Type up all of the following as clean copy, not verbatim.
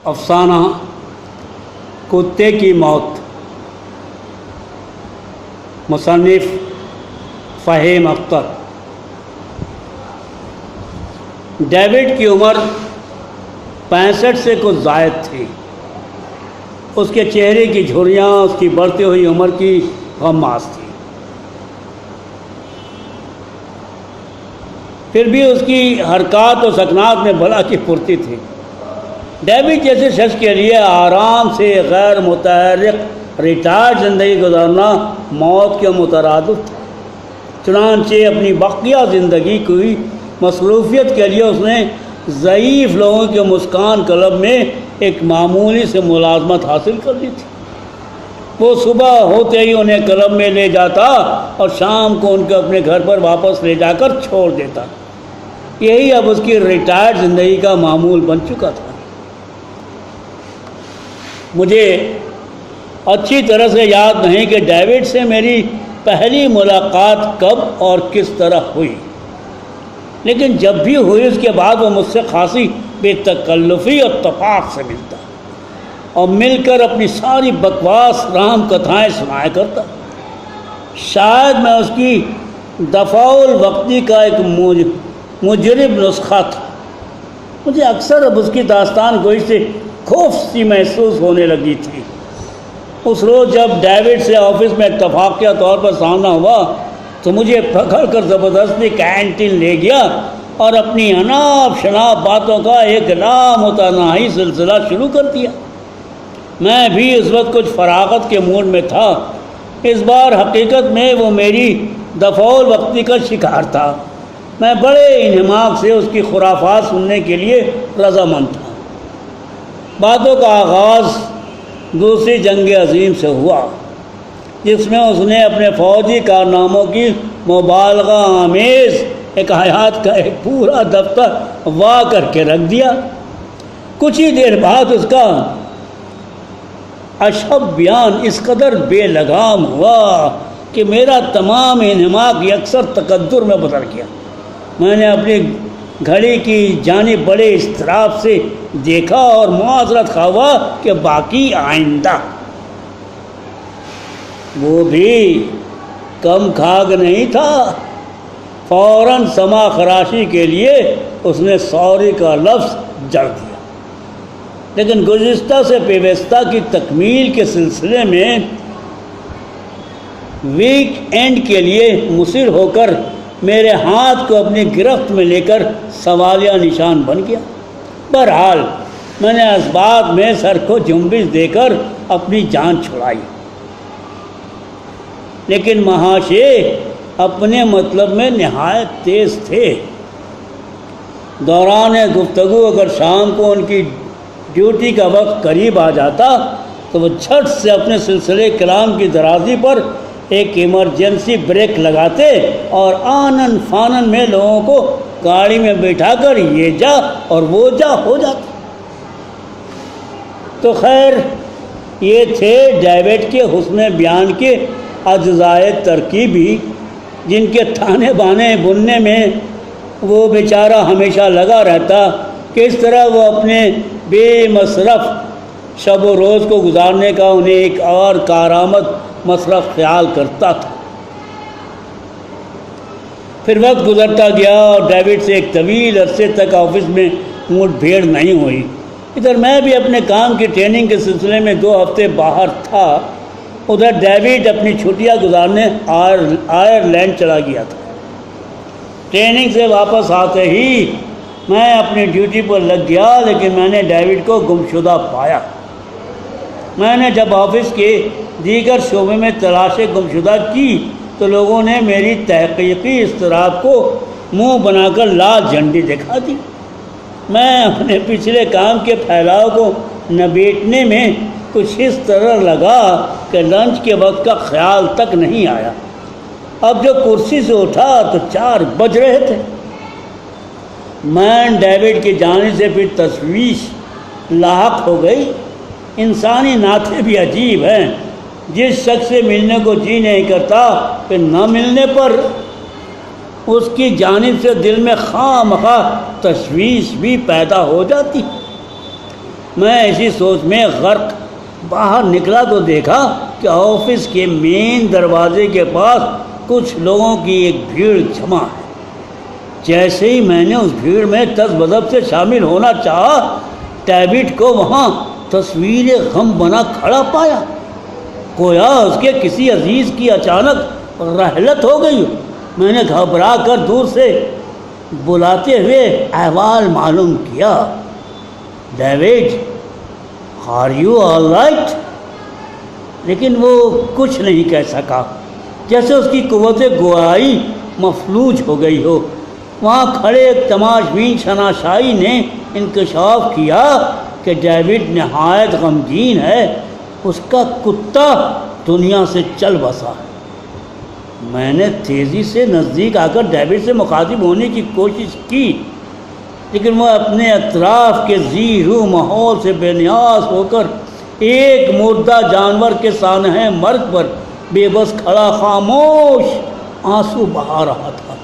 افسانہ کتے کی موت، مصنف فہیم اختر۔ ڈیوڈ کی عمر 65 سے کچھ زائد تھی۔ اس کے چہرے کی جھریاں اس کی بڑھتی ہوئی عمر کی غماز تھی۔ پھر بھی اس کی حرکات و سکنات میں بھلا کی پھرتی تھی۔ ڈیوڈ جیسے شخص کے لیے آرام سے غیر متحرک ریٹائرڈ زندگی گزارنا موت کے مترادف تھا۔ چنانچہ اپنی بقیہ زندگی کی مصروفیت کے لیے اس نے ضعیف لوگوں کے مسکان کلب میں ایک معمولی سے ملازمت حاصل کر لی تھی۔ وہ صبح ہوتے ہی انہیں کلب میں لے جاتا اور شام کو ان کو اپنے گھر پر واپس لے جا کر چھوڑ دیتا۔ یہی اب اس کی ریٹائرڈ زندگی کا معمول بن چکا تھا۔ مجھے اچھی طرح سے یاد نہیں کہ ڈیوڈ سے میری پہلی ملاقات کب اور کس طرح ہوئی، لیکن جب بھی ہوئی اس کے بعد وہ مجھ سے خاصی بے تکلفی اور اتفاق سے ملتا اور مل کر اپنی ساری بکواس رام کتھائیں سنایا کرتا۔ شاید میں اس کی دفاع الوقتی کا ایک مجرب نسخہ تھا۔ مجھے اکثر اب اس کی داستان گوئی سے خوف سی محسوس ہونے لگی تھی۔ اس روز جب ڈیوڈ سے آفس میں اتفاقیہ طور پر سامنا ہوا تو مجھے پکڑ کر زبردستی کینٹین لے گیا اور اپنی اناپ شناپ باتوں کا ایک لامتناہی سلسلہ شروع کر دیا۔ میں بھی اس وقت کچھ فراغت کے موڈ میں تھا۔ اس بار حقیقت میں وہ میری دفاع الوقتی کا شکار تھا۔ میں بڑے انہماک سے اس کی خرافات سننے کے لیے رضامند تھا۔ باتوں کا آغاز دوسری جنگ عظیم سے ہوا، جس میں اس نے اپنے فوجی کارناموں کی مبالغہ آمیز حکایات کا ایک پورا دفتر وا کر کے رکھ دیا۔ کچھ ہی دیر بعد اس کا اشب بیان اس قدر بے لگام ہوا کہ میرا تمام انہماک یکسر تقدر میں بدل گیا۔ میں نے اپنی گھڑی کی جانب بڑے اضطراب سے دیکھا اور معذرت خواہ ہوا کہ باقی آئندہ۔ وہ بھی کم خاک نہیں تھا۔ فوراً سما خراشی کے لیے اس نے سوری کا لفظ جڑ دیا، لیکن گزشتہ سے پیوستہ کی تکمیل کے سلسلے میں ویک اینڈ کے لیے مصر ہو کر میرے ہاتھ کو اپنی گرفت میں لے کر سوالیہ نشان بن گیا۔ بہرحال میں نے اسباب میں سر کو جنبش دے کر اپنی جان چھڑائی، لیکن مہاشے اپنے مطلب میں نہایت تیز تھے۔ دوران گفتگو اگر شام کو ان کی ڈیوٹی کا وقت قریب آ جاتا تو وہ جھٹ سے اپنے سلسلے کلام کی درازی پر ایک ایمرجنسی بریک لگاتے اور آنن فانن میں لوگوں کو گاڑی میں بٹھا کر یہ جا اور وہ جا ہو جاتا۔ تو خیر یہ تھے ڈیوڈ کے حسن بیان کے اجزائے ترکیبی، جن کے تانے بانے بننے میں وہ بیچارہ ہمیشہ لگا رہتا کہ اس طرح وہ اپنے بے مصرف شب و روز کو گزارنے کا انہیں ایک اور کارآمد مصرف خیال کرتا تھا۔ پھر وقت گزرتا گیا اور ڈیوڈ سے ایک طویل عرصے تک آفس میں مٹ بھیڑ نہیں ہوئی۔ ادھر میں بھی اپنے کام کی ٹریننگ کے سلسلے میں 2 ہفتے باہر تھا، ادھر ڈیوڈ اپنی چھٹیاں گزارنے آئرلینڈ چلا گیا تھا۔ ٹریننگ سے واپس آتے ہی میں اپنی ڈیوٹی پر لگ گیا، لیکن میں نے ڈیوڈ کو گمشدہ پایا۔ میں نے جب آفس کے دیگر شعبے میں تلاش گمشدہ کی تو لوگوں نے میری تحقیقی اضطراب کو منہ بنا کر لال جھنڈی دکھا دی۔ میں اپنے پچھلے کام کے پھیلاؤ کو نبیٹنے میں کچھ اس طرح لگا کہ لنچ کے وقت کا خیال تک نہیں آیا۔ اب جو کرسی سے اٹھا تو 4 بج رہے تھے۔ میں ڈیوڈ کی جانب سے پھر تشویش لاحق ہو گئی۔ انسانی ناطے بھی عجیب ہیں، جس شخص سے ملنے کو جی نہیں کرتا کہ نہ ملنے پر اس کی جانب سے دل میں خواہ مخواہ تشویش بھی پیدا ہو جاتی۔ میں اسی سوچ میں غرق باہر نکلا تو دیکھا کہ آفس کے مین دروازے کے پاس کچھ لوگوں کی ایک بھیڑ جمع ہے۔ جیسے ہی میں نے اس بھیڑ میں تذ بذب سے شامل ہونا چاہا، ڈیوڈ کو وہاں تصویر غم بنا کھڑا پایا، گویا اس کے کسی عزیز کی اچانک رحلت ہو گئی۔ میں نے گھبرا کر دور سے بلاتے ہوئے احوال معلوم کیا۔ David, are you all right? لیکن وہ کچھ نہیں کہہ سکا، جیسے اس کی قوت گویائی مفلوج ہو گئی ہو۔ وہاں کھڑے ایک تماش بین شناشائی نے انکشاف کیا کہ ڈیوڈ نہایت غمگین ہے، اس کا کتا دنیا سے چل بسا ہے۔ میں نے تیزی سے نزدیک آ کر ڈیوڈ سے مخاطب ہونے کی کوشش کی، لیکن وہ اپنے اطراف کے زیرو ماحول سے بے نیاز ہو کر ایک مردہ جانور کے سانحہ مرگ پر بے بس کھڑا خاموش آنسو بہا رہا تھا۔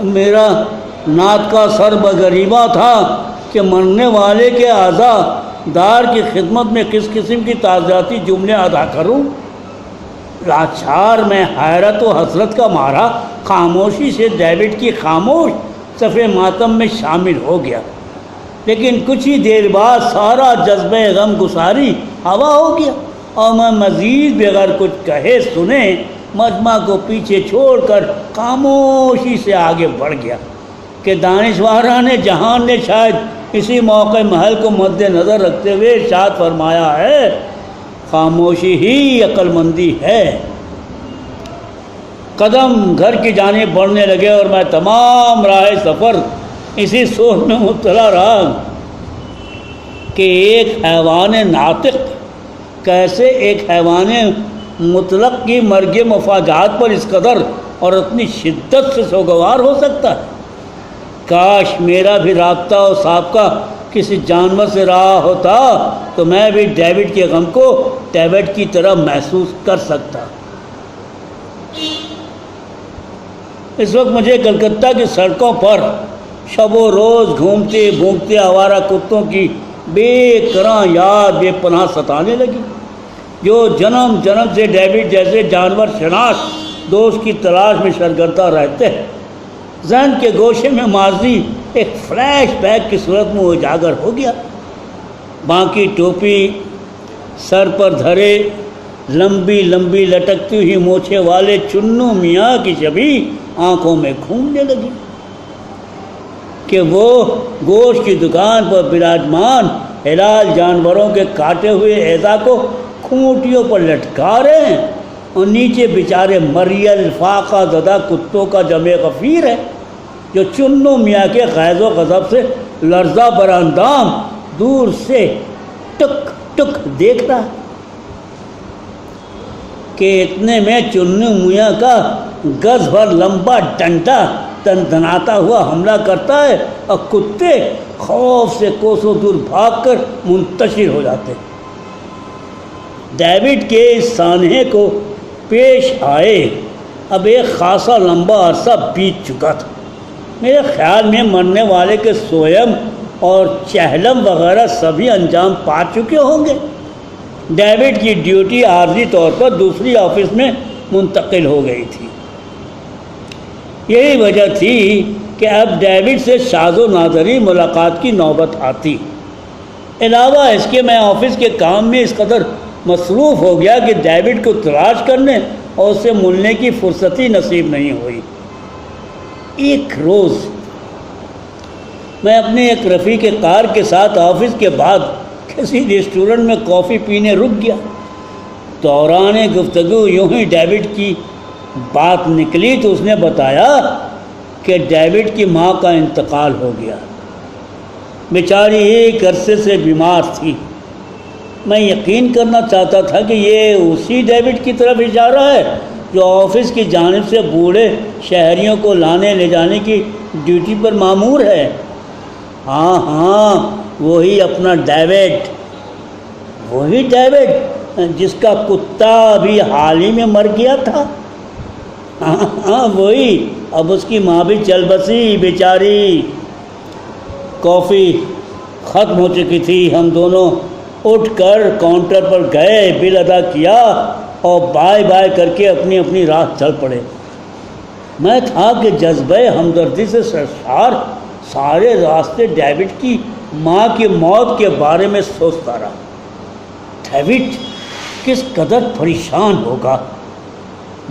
میرا نعت کا سر بغریبہ تھا کہ مرنے والے کے عزادار کی خدمت میں کس قسم کی تعزیتی جملے ادا کروں۔ لاچار میں حیرت و حسرت کا مارا خاموشی سے ڈیوڈ کی خاموش صفِ ماتم میں شامل ہو گیا، لیکن کچھ ہی دیر بعد سارا جذبہ غم گساری ہوا ہو گیا، اور میں مزید بغیر کچھ کہے سنے مجمع کو پیچھے چھوڑ کر خاموشی سے آگے بڑھ گیا کہ دانشوران جہان نے شاید اسی موقع محل کو مد نظر رکھتے ہوئے ارشاد فرمایا ہے، خاموشی ہی عقل مندی ہے۔ قدم گھر کی جانب بڑھنے لگے اور میں تمام راہ سفر اسی سوچ میں مبتلا رہا کہ ایک حیوان ناطق کیسے ایک حیوان مطلق کی مرگ مفاجات پر اس قدر اور اتنی شدت سے سوگوار ہو سکتا ہے۔ کاش میرا بھی رابطہ و سابقہ کسی جانور سے رہا ہوتا تو میں بھی ڈیوڈ کے غم کو ڈیوڈ کی طرح محسوس کر سکتا۔ اس وقت مجھے کلکتہ کی سڑکوں پر شب و روز گھومتے بھونکتے آوارہ کتوں کی بے کراں یاد بے پناہ ستانے لگی، جو جنم سے ڈیوڈ جیسے جانور شناس دوست کی تلاش میں سرگردہ رہتے ہیں۔ ذہن کے گوشے میں ماضی ایک فلیش بیک کی صورت میں اجاگر ہو گیا۔ باقی ٹوپی سر پر دھرے لمبی لمبی لٹکتی ہوئی مونچھے والے چنو میاں کی شبیہ آنکھوں میں گھومنے لگی کہ وہ گوشت کی دکان پر براجمان حلال جانوروں کے کاٹے ہوئے اعضا کو کھوٹیوں پر لٹکا رہے ہیں، اور نیچے بیچارے مریل فاقہ زدہ کتوں کا جمع غفیر ہے جو چنو میاں کے غیظ و غضب سے لرزہ براندام دور سے ٹک ٹک دیکھ رہا کہ اتنے میں چنو میاں کا گز بھر لمبا ڈنڈا دندناتا ہوا حملہ کرتا ہے، اور کتے خوف سے کوسوں دور بھاگ کر منتشر ہو جاتے ہیں۔ ڈیوڈ کے اس سانحے کو پیش آئے اب ایک خاصا لمبا عرصہ بیت چکا تھا۔ میرے خیال میں مرنے والے کے سوئم اور چہلم وغیرہ سبھی انجام پا چکے ہوں گے۔ ڈیوڈ کی ڈیوٹی عارضی طور پر دوسری آفس میں منتقل ہو گئی تھی۔ یہی وجہ تھی کہ اب ڈیوڈ سے شاذ و نادری ملاقات کی نوبت آتی۔ علاوہ اس کے میں آفس کے کام میں اس قدر مصروف ہو گیا کہ ڈیوڈ کو تلاش کرنے اور اس سے ملنے کی فرصت ہی نصیب نہیں ہوئی۔ ایک روز میں اپنے ایک رفیق کار کے ساتھ آفس کے بعد کسی ریسٹورنٹ میں کافی پینے رک گیا۔ دوران گفتگو یوں ہی ڈیوڈ کی بات نکلی تو اس نے بتایا کہ ڈیوڈ کی ماں کا انتقال ہو گیا۔ بیچاری ایک عرصے سے بیمار تھی۔ میں یقین کرنا چاہتا تھا کہ یہ اسی ڈیوڈ کی طرف اشارہ ہے جو آفس کی جانب سے بوڑھے شہریوں کو لانے لے جانے کی ڈیوٹی پر مامور ہے۔ ہاں وہی اپنا ڈیوڈ، وہی ڈیوڈ جس کا کتا بھی حال ہی میں مر گیا تھا۔ ہاں وہی۔ اب اس کی ماں بھی چل بسی بیچاری۔ کافی ختم ہو چکی تھی۔ ہم دونوں اٹھ کر کاؤنٹر پر گئے، بل ادا کیا اور بائے بائے کر کے اپنی اپنی راہ چل پڑے۔ میں تھا کہ جذبہ ہمدردی سے سرشار سارے راستے ڈیوڈ کی ماں کی موت کے بارے میں سوچتا رہا۔ ڈیوڈ کس قدر پریشان ہوگا۔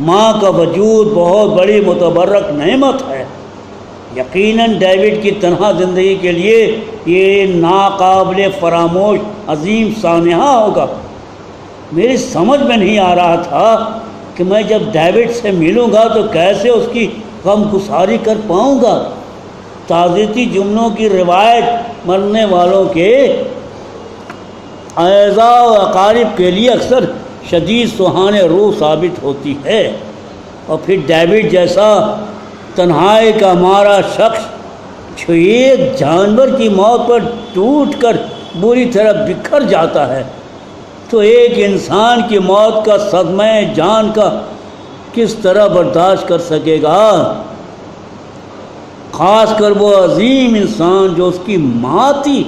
ماں کا وجود بہت بڑی متبرک نعمت ہے۔ یقیناً ڈیوڈ کی تنہا زندگی کے لیے یہ ناقابل فراموش عظیم سانحہ ہوگا۔ میری سمجھ میں نہیں آ رہا تھا کہ میں جب ڈیوڈ سے ملوں گا تو کیسے اس کی غمگساری کر پاؤں گا۔ تعزیتی جملوں کی روایت مرنے والوں کے اعزاء و اقارب کے لیے اکثر شدید سہانے روح ثابت ہوتی ہے، اور پھر ڈیوڈ جیسا تنہائی کا مارا شخص جو ایک جانور کی موت پر ٹوٹ کر بری طرح بکھر جاتا ہے، تو ایک انسان کی موت کا صدمہ جان کا کس طرح برداشت کر سکے گا، خاص کر وہ عظیم انسان جو اس کی ماں تھی،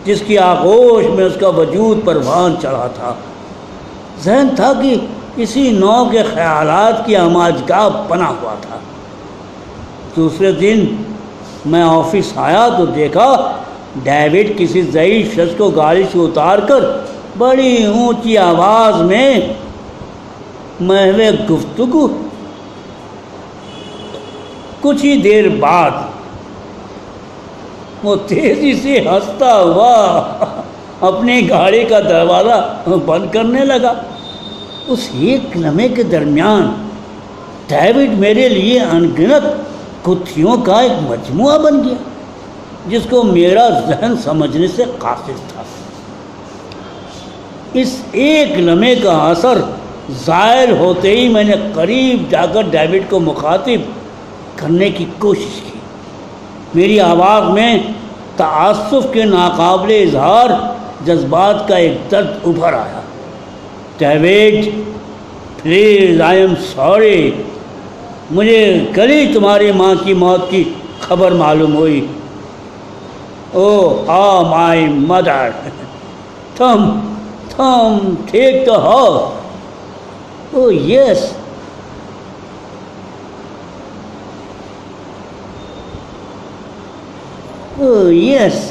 جس کی آغوش میں اس کا وجود پروان چڑھا تھا۔ ذہن تھا کہ اسی نوع کے خیالات کی ہماجگاہ بنا ہوا تھا۔ دوسرے دن میں آفس آیا تو دیکھا ڈیوڈ کسی ضعیف شخص کو گاڑی سے اتار کر بڑی اونچی آواز میں محو گفتگو۔ کچھ ہی دیر بعد وہ تیزی سے ہنستا ہوا اپنی گاڑی کا دروازہ بند کرنے لگا۔ اس ایک لمحے کے درمیان ڈیوڈ میرے لیے انگنت گتھیوں کا ایک مجموعہ بن گیا جس کو میرا ذہن سمجھنے سے قاصر تھا۔ اس ایک لمحے کا اثر ظاہر ہوتے ہی میں نے قریب جا کر ڈیوڈ کو مخاطب کرنے کی کوشش کی۔ میری آواز میں تعاسف کے ناقابل اظہار جذبات کا ایک درد ابھر آیا۔ David please, I am sorry, مجھے کل ہی تمہاری ماں کی موت کی خبر معلوم ہوئی۔ او مائی مدر، تم ٹھیک تو ہو؟ او یس، او یس،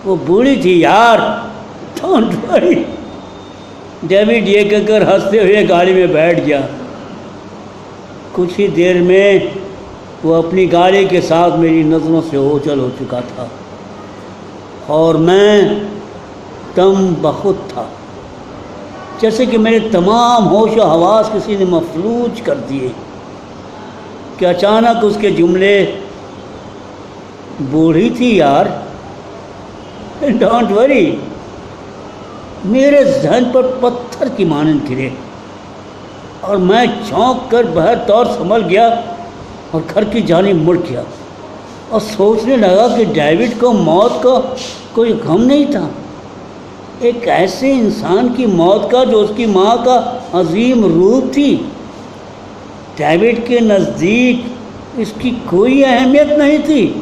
وہ بوڑھی تھی یار، ڈونٹ وری۔ ڈیوڈ یہ کہہ کر ہنستے ہوئے گاڑی میں بیٹھ گیا۔ کچھ ہی دیر میں وہ اپنی گاڑی کے ساتھ میری نظروں سے اوجھل ہو چکا تھا، اور میں دم بخود تھا، جیسے کہ میرے تمام ہوش و حواس کسی نے مفلوج کر دیے کہ اچانک اس کے جملے بوڑھی تھی یار، ڈونٹ وری، میرے ذہن پر پتھر کی مانند گرے، اور میں چونک کر بہر طور سنبھل گیا اور گھر کی جانب مڑ گیا اور سوچنے لگا کہ ڈیوڈ کو موت کا کوئی غم نہیں تھا، ایک ایسے انسان کی موت کا جو اس کی ماں کا عظیم روح تھی۔ ڈیوڈ کے نزدیک اس کی کوئی اہمیت نہیں تھی،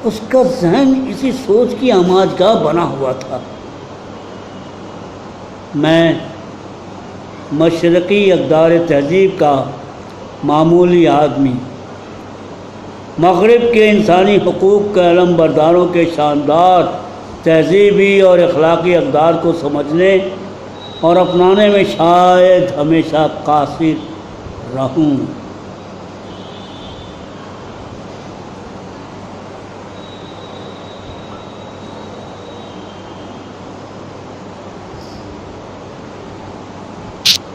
اس کا ذہن اسی سوچ کی ہماجگاہ بنا ہوا تھا۔ میں مشرقی اقدار تہذیب کا معمولی آدمی، مغرب کے انسانی حقوق کے علم برداروں کے شاندار تہذیبی اور اخلاقی اقدار کو سمجھنے اور اپنانے میں شاید ہمیشہ قاصر رہوں۔